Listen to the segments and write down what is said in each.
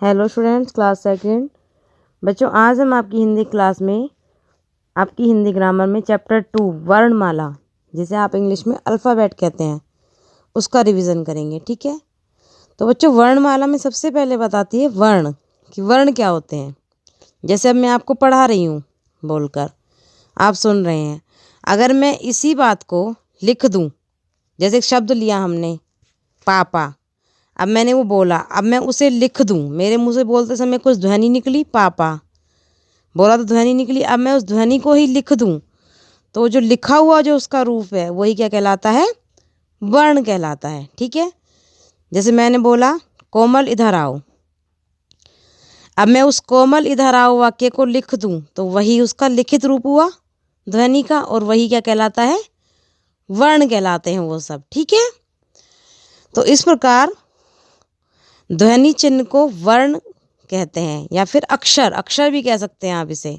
Hello students, class second. बच्चों, आज हम आपकी हिंदी क्लास में आपकी हिंदी ग्रामर में चैप्टर 2 वर्णमाला, जिसे आप इंग्लिश में अल्फ़ाबेट कहते हैं, उसका रिवीजन करेंगे। ठीक है। तो बच्चों, वर्णमाला में सबसे पहले बताती है वर्ण, कि वर्ण क्या होते हैं। जैसे अब मैं आपको पढ़ा रही हूँ बोलकर, आप सुन रहे हैं। अगर मैं इसी बात को लिख दूँ, जैसे एक शब्द लिया हमने पापा, अब मैंने वो बोला, अब मैं उसे लिख दूं, मेरे मुंह से बोलते समय कुछ ध्वनि निकली, पापा बोला तो ध्वनि निकली, अब मैं उस ध्वनि को ही लिख दूं, तो जो लिखा हुआ जो उसका रूप है वही क्या कहलाता है? वर्ण कहलाता है। ठीक है। जैसे मैंने बोला कोमल इधर आओ, अब मैं उस कोमल इधर आओ वाक्य को लिख दूं, तो वही उसका लिखित रूप हुआ ध्वनि का, और वही क्या कहलाता है? वर्ण कहलाते हैं वो सब। ठीक है। तो इस प्रकार ध्वनि चिन्ह को वर्ण कहते हैं, या फिर अक्षर, अक्षर भी कह सकते हैं आप इसे,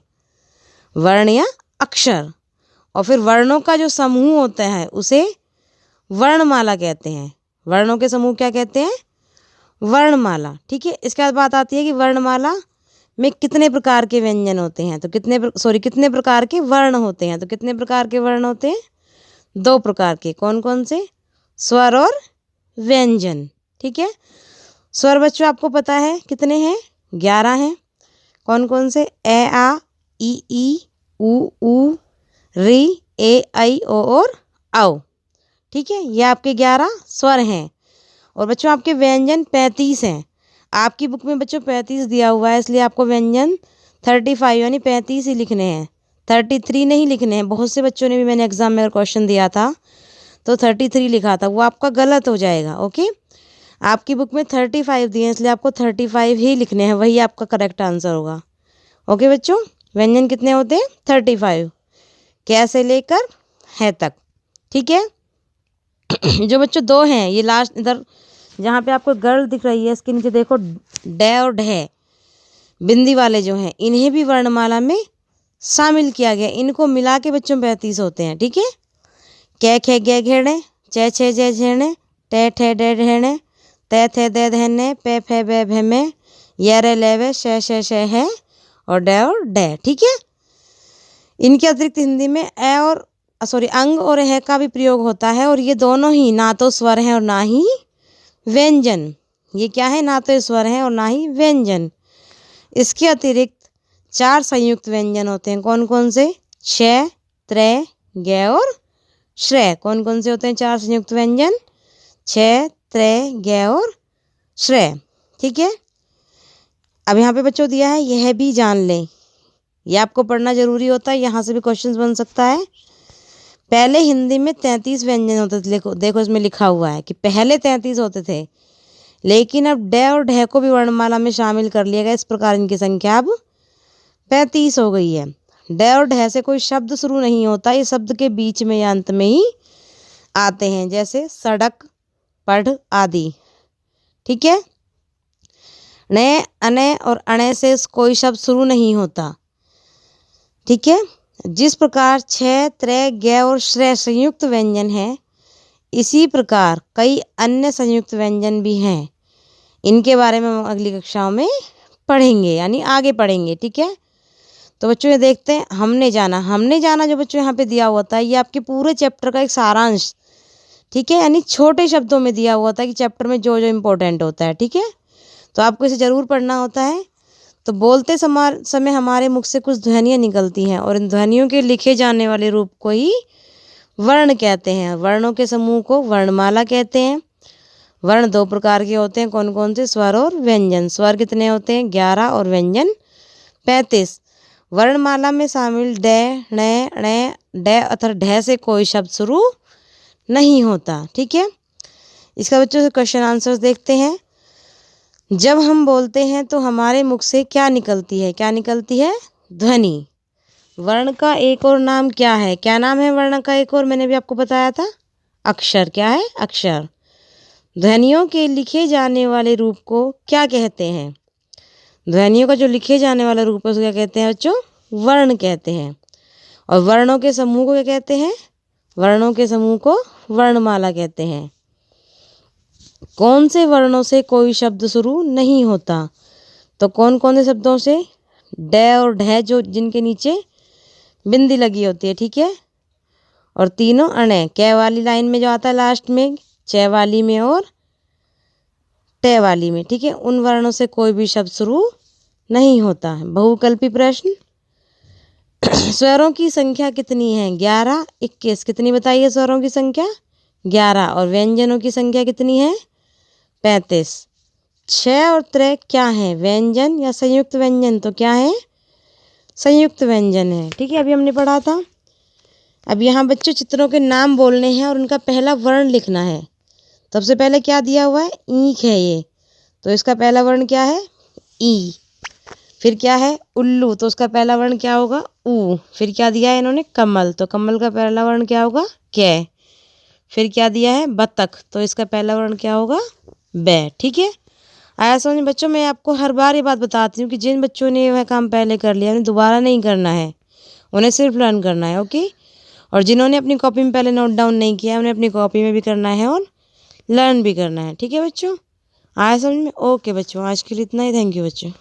वर्ण या अक्षर। और फिर वर्णों का जो समूह होता है उसे वर्णमाला कहते हैं। वर्णों के समूह क्या कहते हैं? वर्णमाला। ठीक है। इसके बाद बात आती है कि वर्णमाला में कितने प्रकार के व्यंजन होते हैं, तो कितने प्रकार के वर्ण होते हैं। तो कितने प्रकार के वर्ण होते हैं? 2 प्रकार के। कौन कौन से? स्वर और व्यंजन। ठीक है। स्वर बच्चों आपको पता है कितने हैं? 11 हैं। कौन कौन से? ए आ, ई ऊ री, ए आई ओ और औ। ठीक है। ये आपके 11 स्वर हैं। और बच्चों आपके व्यंजन 35 हैं। आपकी बुक में बच्चों 35 दिया हुआ है, इसलिए आपको व्यंजन 35 यानी 35 ही लिखने हैं, 33 नहीं लिखने हैं। बहुत से बच्चों ने भी, मैंने एग्जाम में क्वेश्चन दिया था तो 33 लिखा था, वो आपका गलत हो जाएगा। ओके। आपकी बुक में 35 दिए हैं, इसलिए आपको 35 ही लिखने हैं, वही आपका करेक्ट आंसर होगा। ओके बच्चों, व्यंजन कितने होते हैं? 35, कैसे लेकर है तक। ठीक है। जो बच्चों 2 हैं, ये लास्ट इधर जहाँ पे आपको गर्ल दिख रही है, इसके नीचे देखो डे और ढे बिंदी वाले जो हैं, इन्हें भी वर्णमाला में शामिल किया गया। इनको मिला के बच्चों 35 होते हैं। ठीक है। कै खे गे घेड़े, चे छे जे झेड़े, टे ठे डे ढेड़े, ते थे दे धने, पे फे बे भे में, ये रे लेवे, शे है, और डे। ठीक है। इनके अतिरिक्त हिंदी में अंग और है का भी प्रयोग होता है, और ये दोनों ही ना तो स्वर हैं और ना ही व्यंजन। ये क्या है? ना तो स्वर हैं और ना ही व्यंजन। इसके अतिरिक्त 4 संयुक्त व्यंजन होते हैं। कौन कौन से? छ, त्रे, गे और श्रेय। कौन कौन से होते हैं 4 संयुक्त व्यंजन? छ, त्रे, गे और श्रेय। ठीक है। अब यहाँ पे बच्चों दिया है, यह भी जान लें, यह आपको पढ़ना जरूरी होता है, यहाँ से भी क्वेश्चन बन सकता है। पहले हिंदी में 33 व्यंजन होते थे। देखो इसमें लिखा हुआ है कि पहले 33 होते थे, लेकिन अब डे और ढे को भी वर्णमाला में शामिल कर लिया गया। इस प्रकार इनकी संख्या अब 35 हो गई है। डे और ढे से कोई शब्द शुरू नहीं होता, ये शब्द के बीच में या अंत में ही आते हैं, जैसे सड़क, पढ़ आदि। ठीक है। ने, अने और अणे से कोई शब्द शुरू नहीं होता। ठीक है। जिस प्रकार छ, त्रे, गे और श्रेय संयुक्त व्यंजन है, इसी प्रकार कई अन्य संयुक्त व्यंजन भी हैं। इनके बारे में हम अगली कक्षाओं में पढ़ेंगे, यानी आगे पढ़ेंगे। ठीक है। तो बच्चों ये देखते हैं, हमने जाना जो बच्चों यहाँ पे दिया हुआ था, ये आपके पूरे चैप्टर का एक सारांश। ठीक है। यानी छोटे शब्दों में दिया हुआ था कि चैप्टर में जो जो इम्पोर्टेंट होता है। ठीक है। तो आपको इसे ज़रूर पढ़ना होता है। तो बोलते समय हमारे मुख से कुछ ध्वनियाँ निकलती हैं, और इन ध्वनियों के लिखे जाने वाले रूप को ही वर्ण कहते हैं। वर्णों के समूह को वर्णमाला कहते हैं। वर्ण 2 प्रकार के होते हैं। कौन कौन से? स्वर और व्यंजन। स्वर कितने होते हैं? 11 और व्यंजन 35। वर्णमाला में शामिल डे, णे, णे, डे अथवा ढे से कोई शब्द शुरू नहीं होता। ठीक है। इसका बच्चों से क्वेश्चन आंसर्स देखते हैं। जब हम बोलते हैं तो हमारे मुख से क्या निकलती है? क्या निकलती है? ध्वनि। वर्ण का एक और नाम क्या है? क्या नाम है वर्ण का एक और? मैंने भी आपको बताया था, अक्षर। क्या है? अक्षर। ध्वनियों के लिखे जाने वाले रूप को क्या कहते हैं? ध्वनियों का जो लिखे जाने वाला रूप है उसको क्या कहते हैं बच्चों? वर्ण कहते हैं। और वर्णों के समूह को क्या कहते हैं? वर्णों के समूह को वर्णमाला कहते हैं। कौन से वर्णों से कोई शब्द शुरू नहीं होता? तो कौन कौन से शब्दों से? डे और ढे, जो जिनके नीचे बिंदी लगी होती है, ठीक है। और तीनों अणे, कै वाली लाइन में जो आता है लास्ट में, चे वाली में और टे वाली में, ठीक है। उन वर्णों से कोई भी शब्द शुरू नहीं होता है। बहुविकल्पी प्रश्न। स्वरों की संख्या कितनी है? 11, 21। कितनी बताइए स्वरों की संख्या? 11। और व्यंजनों की संख्या कितनी है? 35। 6 और 3 क्या है? व्यंजन या संयुक्त व्यंजन? तो क्या है? संयुक्त व्यंजन है, ठीक है। अभी हमने पढ़ा था। अब यहाँ बच्चों चित्रों के नाम बोलने हैं और उनका पहला वर्ण लिखना है। सबसे पहले क्या दिया हुआ है? ईंख है ये, तो इसका पहला वर्ण क्या है? ई। फिर क्या है? उल्लू, तो उसका पहला वर्ण क्या होगा? ऊ। फिर क्या दिया है इन्होंने? कमल, तो कमल का पहला वर्ण क्या होगा? कै। फिर क्या दिया है? बतख, तो इसका पहला वर्ण क्या होगा? बै, ठीक है। आया समझ बच्चों? मैं आपको हर बार ये बात बताती हूँ कि जिन बच्चों ने वह काम पहले कर लिया उन्हें दोबारा नहीं करना है, उन्हें सिर्फ लर्न करना है, ओके। और जिन्होंने अपनी कॉपी में पहले नोट डाउन नहीं किया उन्हें अपनी कॉपी में भी करना है और लर्न भी करना है, ठीक है बच्चों। आया समझ में? ओके बच्चों, आज के लिए इतना ही। थैंक यू बच्चों।